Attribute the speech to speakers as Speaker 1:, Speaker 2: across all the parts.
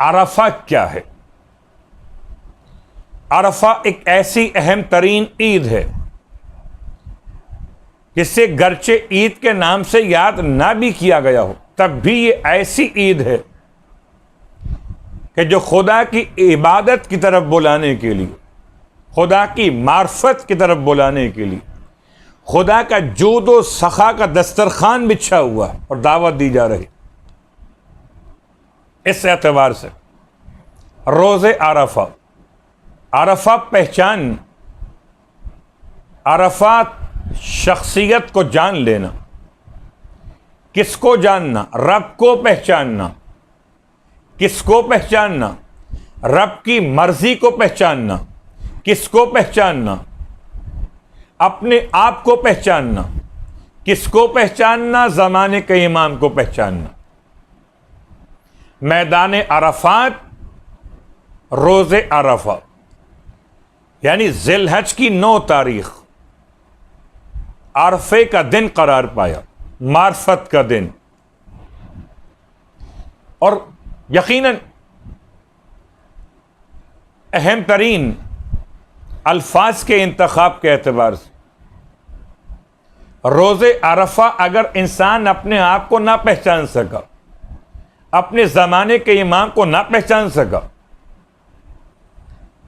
Speaker 1: عرفہ کیا ہے؟ عرفہ ایک ایسی اہم ترین عید ہے جسے گرچہ عید کے نام سے یاد نہ بھی کیا گیا ہو، تب بھی یہ ایسی عید ہے کہ جو خدا کی عبادت کی طرف بلانے کے لیے، خدا کی معرفت کی طرف بلانے کے لیے، خدا کا جود و سخا کا دسترخوان بچھا ہوا اور دعوت دی جا رہی۔ اس اعتبار سے روز عرفہ، عرفہ پہچان، عرفات شخصیت کو جان لینا۔ کس کو جاننا؟ رب کو پہچاننا۔ کس کو پہچاننا؟ رب کی مرضی کو پہچاننا۔ کس کو پہچاننا؟ اپنے آپ کو پہچاننا۔ کس کو پہچاننا؟ زمانے کے امام کو پہچاننا۔ میدان عرفات، روز عرفہ، یعنی ذی الحج کی 9 تاریخ عرفے کا دن قرار پایا، معرفت کا دن۔ اور یقیناً اہم ترین الفاظ کے انتخاب کے اعتبار سے روز عرفہ اگر انسان اپنے آپ کو نہ پہچان سکا، اپنے زمانے کے امام کو نہ پہچان سکا،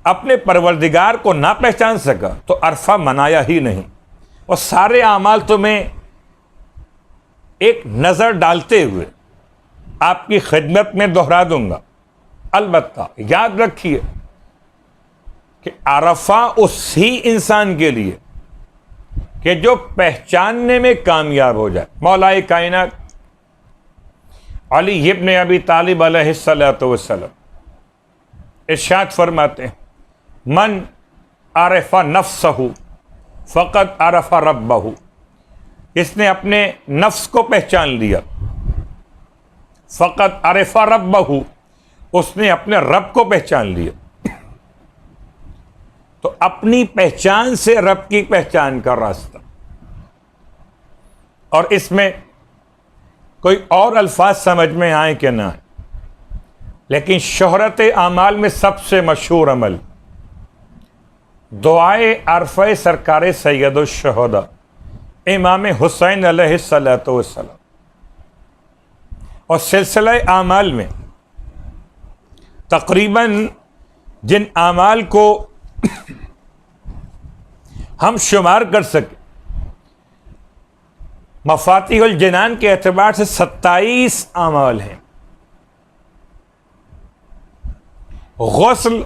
Speaker 1: اپنے پروردگار کو نہ پہچان سکا، تو عرفہ منایا ہی نہیں۔ اور سارے اعمال تو میں ایک نظر ڈالتے ہوئے آپ کی خدمت میں دہرا دوں گا۔ البتہ یاد رکھیے کہ عرفہ اسی انسان کے لیے کہ جو پہچاننے میں کامیاب ہو جائے۔ مولا کائنات علی ابن ابی طالب علیہ الصلوۃ والسلام ارشاد فرماتے ہیں، من عرف نفسہ فقد عرف ربہ، اس نے اپنے نفس کو پہچان لیا، فقد عرف ربہ، اس نے اپنے رب کو پہچان لیا۔ تو اپنی پہچان سے رب کی پہچان کا راستہ۔ اور اس میں کوئی اور الفاظ سمجھ میں آئیں کہ نہ آئیں، لیکن شہرت اعمال میں سب سے مشہور عمل دعائے عرفہ سرکار سید الشہداء امام حسین علیہ الصلوۃ والسلام۔ اور سلسلہ اعمال میں تقریباً جن اعمال کو ہم شمار کر سکیں، مفاتیح الجنان کے اعتبار سے 27 اعمال ہیں۔ غسل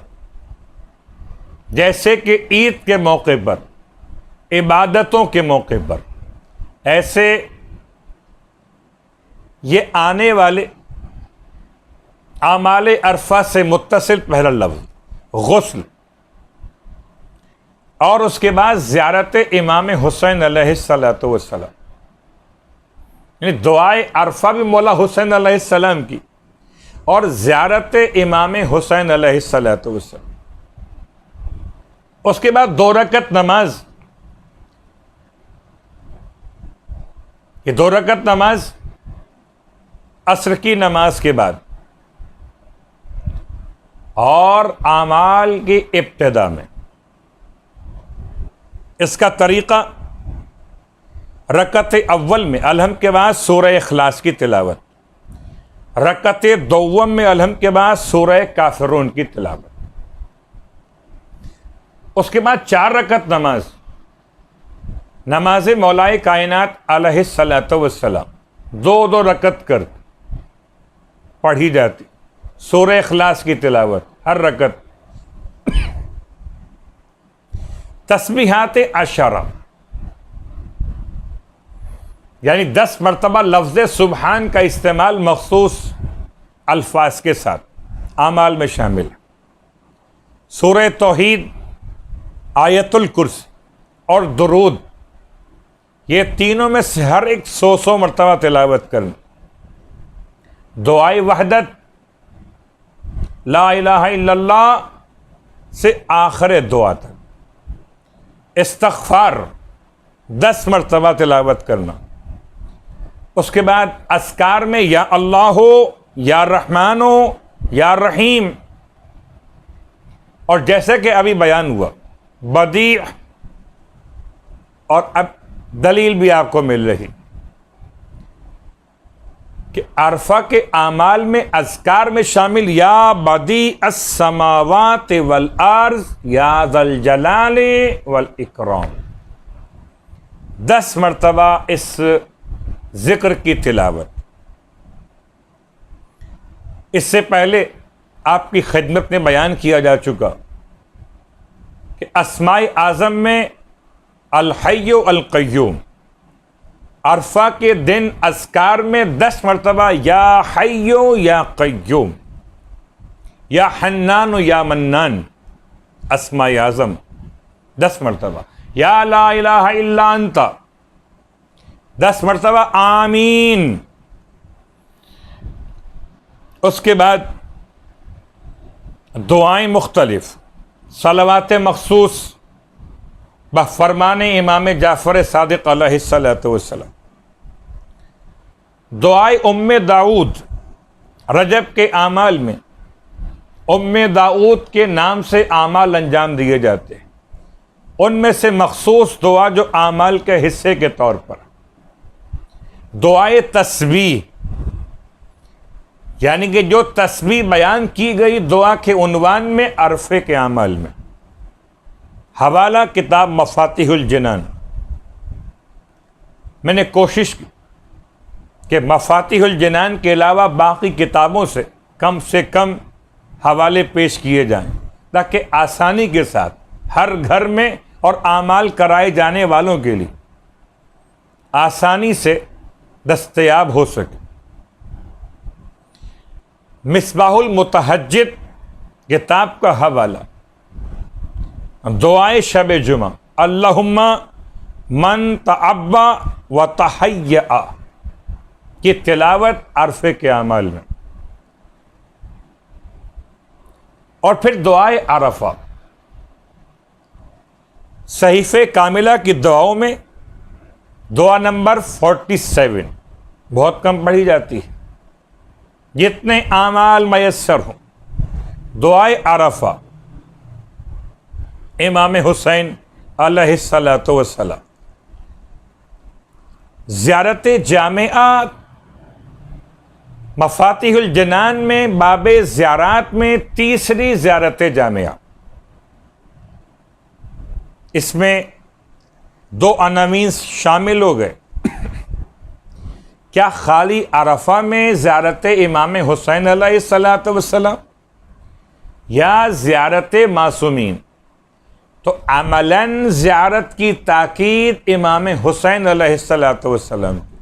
Speaker 1: جیسے کہ عید کے موقع پر، عبادتوں کے موقع پر، ایسے یہ آنے والے اعمال عرفہ سے متصل پہلا لفظ غسل، اور اس کے بعد زیارت امام حسین علیہ الصلوۃ والسلام، یعنی دعائے عرفہ بھی مولا حسین علیہ السلام کی، اور زیارت امام حسین علیہ الصلوۃ والسلام۔ اس کے بعد 2 رکعت نماز، یہ 2 رکعت نماز عصر کی نماز کے بعد، اور اعمال کی ابتدا میں اس کا طریقہ رکعت اول میں الحمد کے بعد سورہ اخلاص کی تلاوت، رکعت دوم میں الحمد کے بعد سورہ کافرون کی تلاوت، اس کے بعد 4 رکعت نماز، نماز مولا کائنات علیہ الصلوۃ والسلام 2 رکعت کر پڑھی جاتی، سورہ اخلاص کی تلاوت ہر رکعت، تسبیحات 10، یعنی 10 مرتبہ لفظ سبحان کا استعمال مخصوص الفاظ کے ساتھ اعمال میں شامل ہے۔ سورہ توحید، آیت الکرسی اور درود، یہ تینوں میں سے ہر ایک 100 مرتبہ تلاوت کرنا۔ دعائے وحدت، لا الہ الا اللہ سے آخر دعا تک، استغفار 10 مرتبہ تلاوت کرنا۔ اس کے بعد اذکار میں یا اللہ ہو، یا رحمان ہو، یا رحیم، اور جیسے کہ ابھی بیان ہوا بدیع، اور اب دلیل بھی آپ کو مل رہی کہ عرفہ کے اعمال میں اذکار میں شامل یا بدیع السماوات والارض یا ذا الجلال والاکرام، 10 مرتبہ اس ذکر کی تلاوت۔ اس سے پہلے آپ کی خدمت میں بیان کیا جا چکا کہ اسماء اعظم میں الحی القیوم، عرفہ کے دن اذکار میں 10 مرتبہ یا حی یا قیوم، یا حنان یا منان، اسماء اعظم 10 مرتبہ، یا لا الہ الا انت 10 مرتبہ، آمین۔ اس کے بعد دعائیں مختلف، صلوات مخصوص بفرمان امام جعفر صادق علیہ الصلوۃ والسلام، دعائے ام داؤد، رجب کے اعمال میں ام داؤد کے نام سے اعمال انجام دیے جاتے ہیں، ان میں سے مخصوص دعا جو اعمال کے حصے کے طور پر دعائے تسبیح، یعنی کہ جو تسبیح بیان کی گئی دعا کے عنوان میں عرفے کے اعمال میں، حوالہ کتاب مفاتیح الجنان۔ میں نے کوشش کی کہ مفاتیح الجنان کے علاوہ باقی کتابوں سے کم حوالے پیش کیے جائیں تاکہ آسانی کے ساتھ ہر گھر میں اور اعمال کرائے جانے والوں کے لیے آسانی سے دستیاب ہو سکے۔ مصباح المتہجد کتاب کا حوالہ دعائے شب جمعہ، اللہم من تعبا و تحیّا کی تلاوت عرفے کے اعمال میں، اور پھر دعائے عرفہ صحیفہ کاملہ کی دعاؤں میں دعا نمبر 47 بہت کم پڑھی جاتی ہے، جتنے اعمال میسر ہوں دعائے عرفہ امام حسین علیہ الصلوۃ والسلام، زیارت جامعہ مفاتیح الجنان میں باب زیارات میں تیسری زیارت جامعہ، اس میں 2 عناوین شامل ہو گئے، کیا خالی عرفہ میں زیارت امام حسین علیہ الصلوۃ والسلام یا زیارت معصومین؟ تو عملاً زیارت کی تاکید امام حسین علیہ الصلوۃ والسلام کی،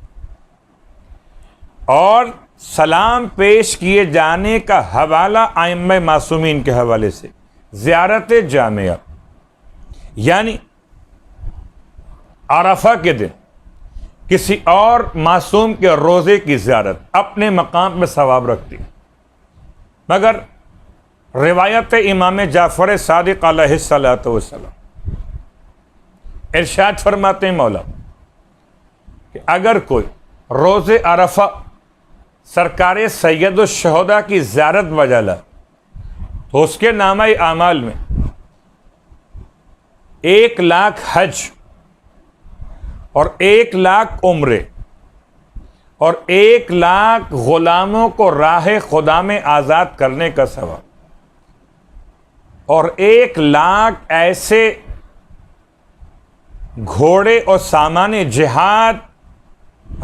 Speaker 1: اور سلام پیش کیے جانے کا حوالہ ائمہ معصومین کے حوالے سے زیارت جامعہ، یعنی عرفہ کے دن کسی اور معصوم کے روزے کی زیارت اپنے مقام پہ ثواب رکھتی، مگر روایت امام جعفر صادق علیہ الصلوۃ والسلام ارشاد فرماتے ہیں مولا کہ اگر کوئی روز عرفہ سرکار سید الشہداء کی زیارت بجا لائے تو اس کے نامہ اعمال میں 1,00,000 حج اور 1,00,000 عمرے اور 1,00,000 غلاموں کو راہ خدا میں آزاد کرنے کا ثواب اور 1,00,000 ایسے گھوڑے اور سامان جہاد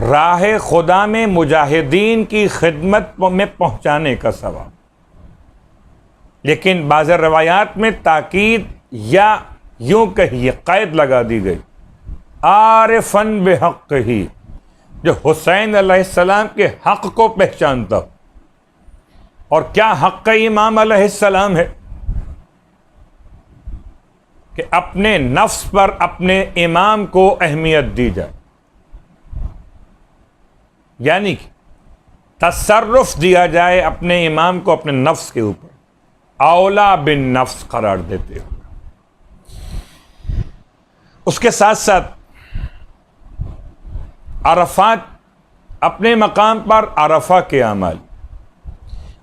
Speaker 1: راہ خدا میں مجاہدین کی خدمت میں پہنچانے کا ثواب۔ لیکن بعض روایات میں تاکید یا یوں کہیے قید لگا دی گئی، عارفاً بحق ہی، جو حسین علیہ السلام کے حق کو پہچانتا، اور کیا حق امام علیہ السلام ہے کہ اپنے نفس پر اپنے امام کو اہمیت دی جائے، یعنی کہ تصرف دیا جائے اپنے امام کو اپنے نفس کے اوپر، اولا بن نفس قرار دیتے ہوئے۔ اس کے ساتھ ساتھ عرفات اپنے مقام پر عرفہ کے اعمال،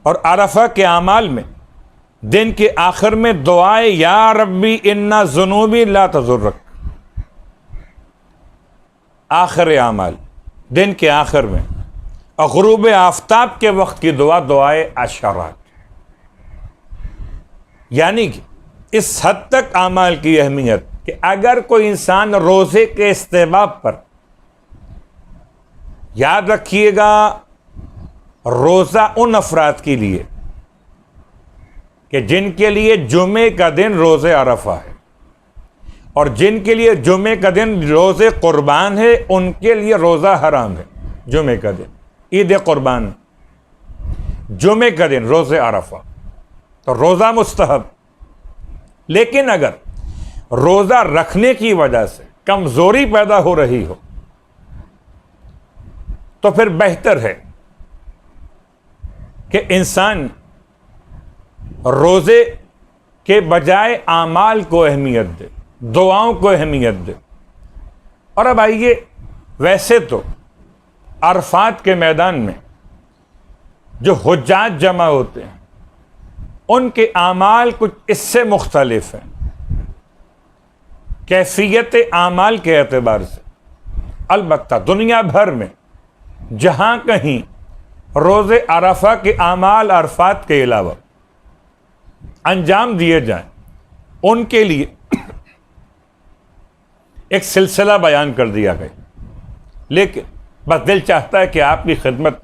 Speaker 1: اور عرفہ کے اعمال میں دن کے آخر میں دعائے یا ربی انا ذنوبی لا تضرک، آخر اعمال دن کے آخر میں، اور غروب آفتاب کے وقت کی دعا دعائے عشرات. یعنی کہ اس حد تک اعمال کی اہمیت کہ اگر کوئی انسان روزے کے استحباب پر، یاد رکھیے گا روزہ ان افراد کے لیے کہ جن کے لیے جمعے کا دن روزے عرفہ ہے، اور جن کے لیے جمعے کا دن روزے قربان ہے ان کے لیے روزہ حرام ہے. جمعے کا دن عید قربان، جمعے کا دن روزے عرفہ، تو روزہ مستحب. لیکن اگر روزہ رکھنے کی وجہ سے کمزوری پیدا ہو رہی ہو تو پھر بہتر ہے کہ انسان روزے کے بجائے اعمال کو اہمیت دے، دعاؤں کو اہمیت دے. اور اب آئیے، ویسے تو عرفات کے میدان میں جو حجاج جمع ہوتے ہیں ان کے اعمال کچھ اس سے مختلف ہیں کیفیت اعمال کے اعتبار سے. البتہ دنیا بھر میں جہاں کہیں روز عرفہ کے اعمال عرفات کے علاوہ انجام دیے جائیں ان کے لیے ایک سلسلہ بیان کر دیا گیا. لیکن بس دل چاہتا ہے کہ آپ کی خدمت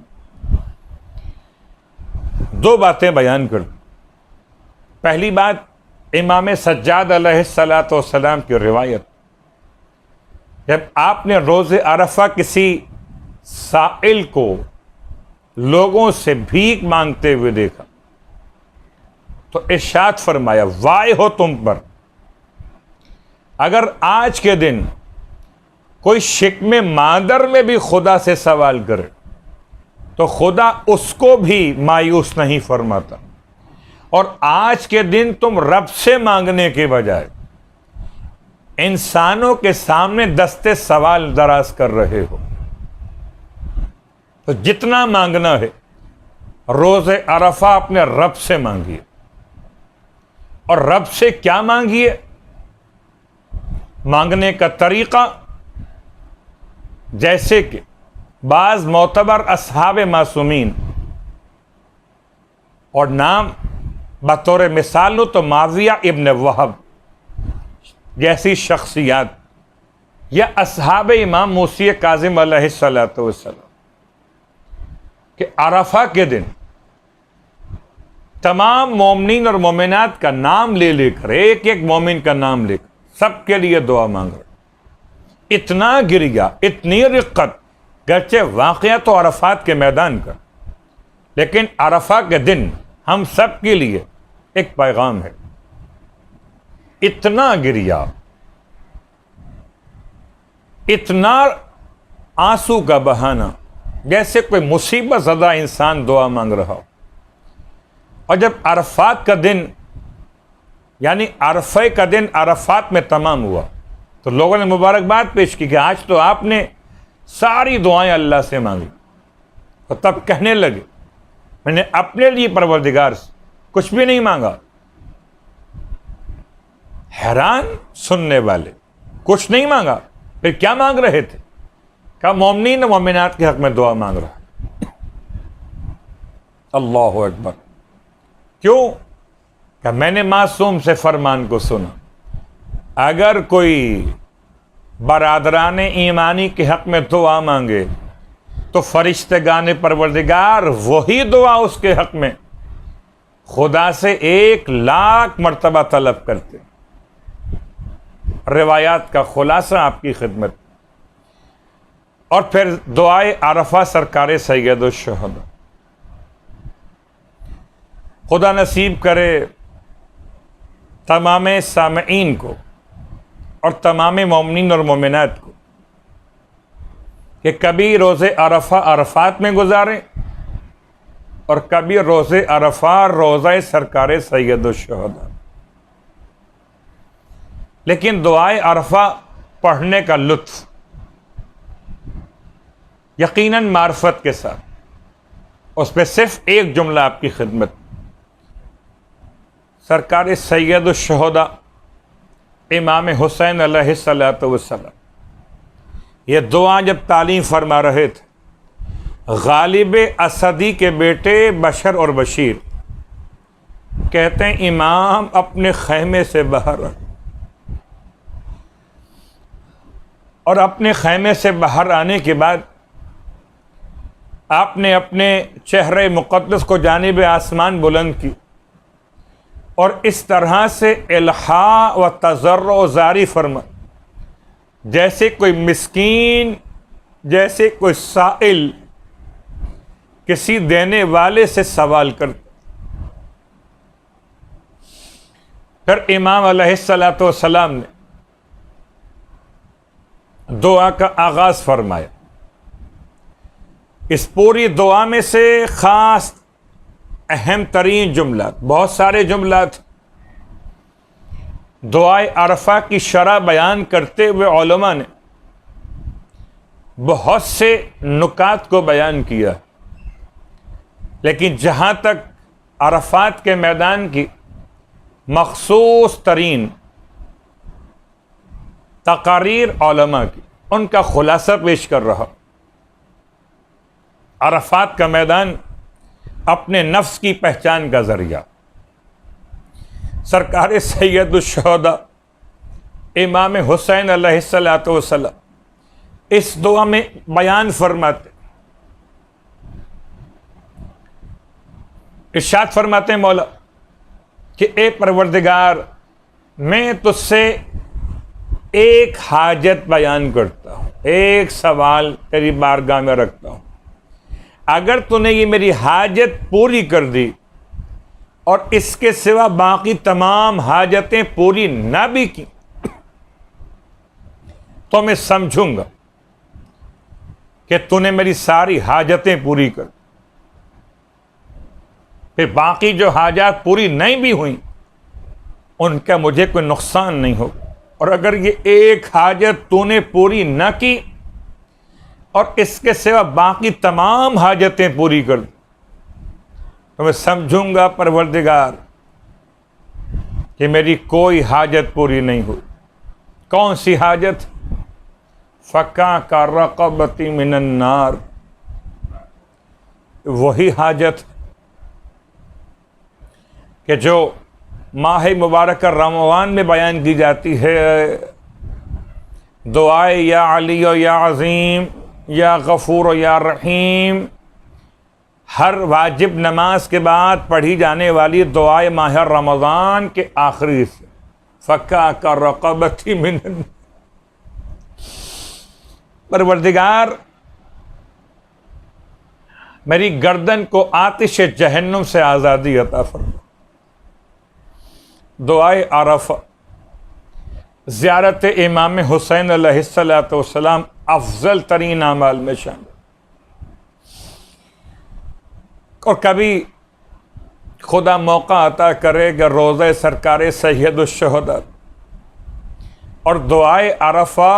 Speaker 1: دو باتیں بیان کر دوں. پہلی بات، امام سجاد علیہ الصلاۃ والسلام کی روایت، جب آپ نے روز عرفہ کسی سائل کو لوگوں سے بھیک مانگتے ہوئے دیکھا تو ارشاد فرمایا وائے ہو تم پر، اگر آج کے دن کوئی شکم مادر میں بھی خدا سے سوال کرے تو خدا اس کو بھی مایوس نہیں فرماتا. اور آج کے دن تم رب سے مانگنے کے بجائے انسانوں کے سامنے دستے سوال دراز کر رہے ہو. تو جتنا مانگنا ہے روز عرفہ اپنے رب سے مانگیے. اور رب سے کیا مانگیے؟ مانگنے کا طریقہ جیسے کہ بعض معتبر اصحاب معصومین، اور نام بطور مثال لو تو معاویہ ابن وہب جیسی شخصیات، یا اصحاب امام موسی کاظم علیہ الصلوۃ والسلام، کہ عرفہ کے دن تمام مومنین اور مومنات کا نام لے لے کر، ایک ایک مومن کا نام لے کر سب کے لیے دعا مانگ رہے. اتنا گریا، اتنی رقت، گرچہ واقعہ تو عرفات کے میدان کا، لیکن عرفہ کے دن ہم سب کے لیے ایک پیغام ہے. اتنا گریا، اتنا آنسو کا بہانا، جیسے کوئی مصیبت زدہ انسان دعا مانگ رہا ہو. اور جب عرفات کا دن، یعنی عرفے کا دن عرفات میں تمام ہوا تو لوگوں نے مبارکباد پیش کی کہ آج تو آپ نے ساری دعائیں اللہ سے مانگی. اور تب کہنے لگے میں نے اپنے لیے پروردگار سے کچھ بھی نہیں مانگا. حیران سننے والے، کچھ نہیں مانگا، پھر کیا مانگ رہے تھے؟ کہا مومنین و مومنات کے حق میں دعا مانگ رہا ہے. اللہ اکبر. کیوں؟ کہ میں نے معصوم سے فرمان کو سنا، اگر کوئی برادران ایمانی کے حق میں دعا مانگے تو فرشتگان پروردگار وہی دعا اس کے حق میں خدا سے 1,00,000 مرتبہ طلب کرتے. روایات کا خلاصہ آپ کی خدمت. اور پھر دعائے عرفہ سرکار سید الشہداء. خدا نصیب کرے تمام سامعین کو اور تمام مومنین اور مومنات کو کہ کبھی روز عرفہ عرفات میں گزاریں اور کبھی روز عرفہ روزہ سرکار سید الشہداء. لیکن دعائے عرفہ پڑھنے کا لطف یقیناً معرفت کے ساتھ، اس پہ صرف ایک جملہ آپ کی خدمت. سرکار سید الشہداء امام حسین علیہ الصلوۃ والسلام یہ دعا جب تعلیم فرما رہے تھے، غالب اسدی کے بیٹے بشر اور بشیر کہتے ہیں امام اپنے خیمے سے باہر آئے، اور اپنے خیمے سے باہر آنے کے بعد آپ نے اپنے چہرے مقدس کو جانب آسمان بلند کی، اور اس طرح سے الحاح و تضرع زاری فرما، جیسے کوئی مسکین، جیسے کوئی سائل کسی دینے والے سے سوال کرتا. پھر امام علیہ الصلوۃ والسلام نے دعا کا آغاز فرمایا. اس پوری دعا میں سے خاص اہم ترین جملات، بہت سارے جملات دعائے عرفہ کی شرح بیان کرتے ہوئے علماء نے بہت سے نکات کو بیان کیا، لیکن جہاں تک عرفات کے میدان کی مخصوص ترین تقاریر علماء کی، ان کا خلاصہ پیش کر رہا. عرفات کا میدان اپنے نفس کی پہچان کا ذریعہ. سرکار سید الشہداء امام حسین علیہ الصلوۃ والسلام اس دعا میں بیان فرماتے، ارشاد فرماتے ہیں مولا کہ اے پروردگار، میں تجھ سے ایک حاجت بیان کرتا ہوں، ایک سوال تیری بارگاہ میں رکھتا ہوں. اگر تو نے یہ میری حاجت پوری کر دی اور اس کے سوا باقی تمام حاجتیں پوری نہ بھی کی تو میں سمجھوں گا کہ تو نے میری ساری حاجتیں پوری کر. پھر باقی جو حاجات پوری نہیں بھی ہوئیں ان کا مجھے کوئی نقصان نہیں ہوگا. اور اگر یہ ایک حاجت تو نے پوری نہ کی اور اس کے سوا باقی تمام حاجتیں پوری کر دی تو میں سمجھوں گا پروردگار کہ میری کوئی حاجت پوری نہیں ہوئی. کون سی حاجت؟ فَكَّ رَقَبَةٍ مِّنَ النَّارِ، وہی حاجت کہ جو ماہ مبارک رمضان میں بیان کی جاتی ہے. دعائے یا علی و یا عظیم یا غفور و یا رحیم، ہر واجب نماز کے بعد پڑھی جانے والی دعائے ماہ رمضان کے آخری سے فَكَّ رَقَبَةٍ مِّنَ النَّارِ. پروردگار میری گردن کو آتش جہنم سے آزادی عطا فرما. دعائے عرفہ زیارت امام حسین علیہ الصلوۃ والسلام افضل ترین اعمال میں شامل. اور کبھی خدا موقع عطا کرے کہ روضہ سرکار سید الشہداء اور دعائے عرفہ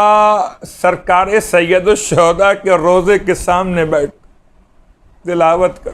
Speaker 1: سرکار سید الشہداء کے روضے کے سامنے بیٹھ تلاوت کر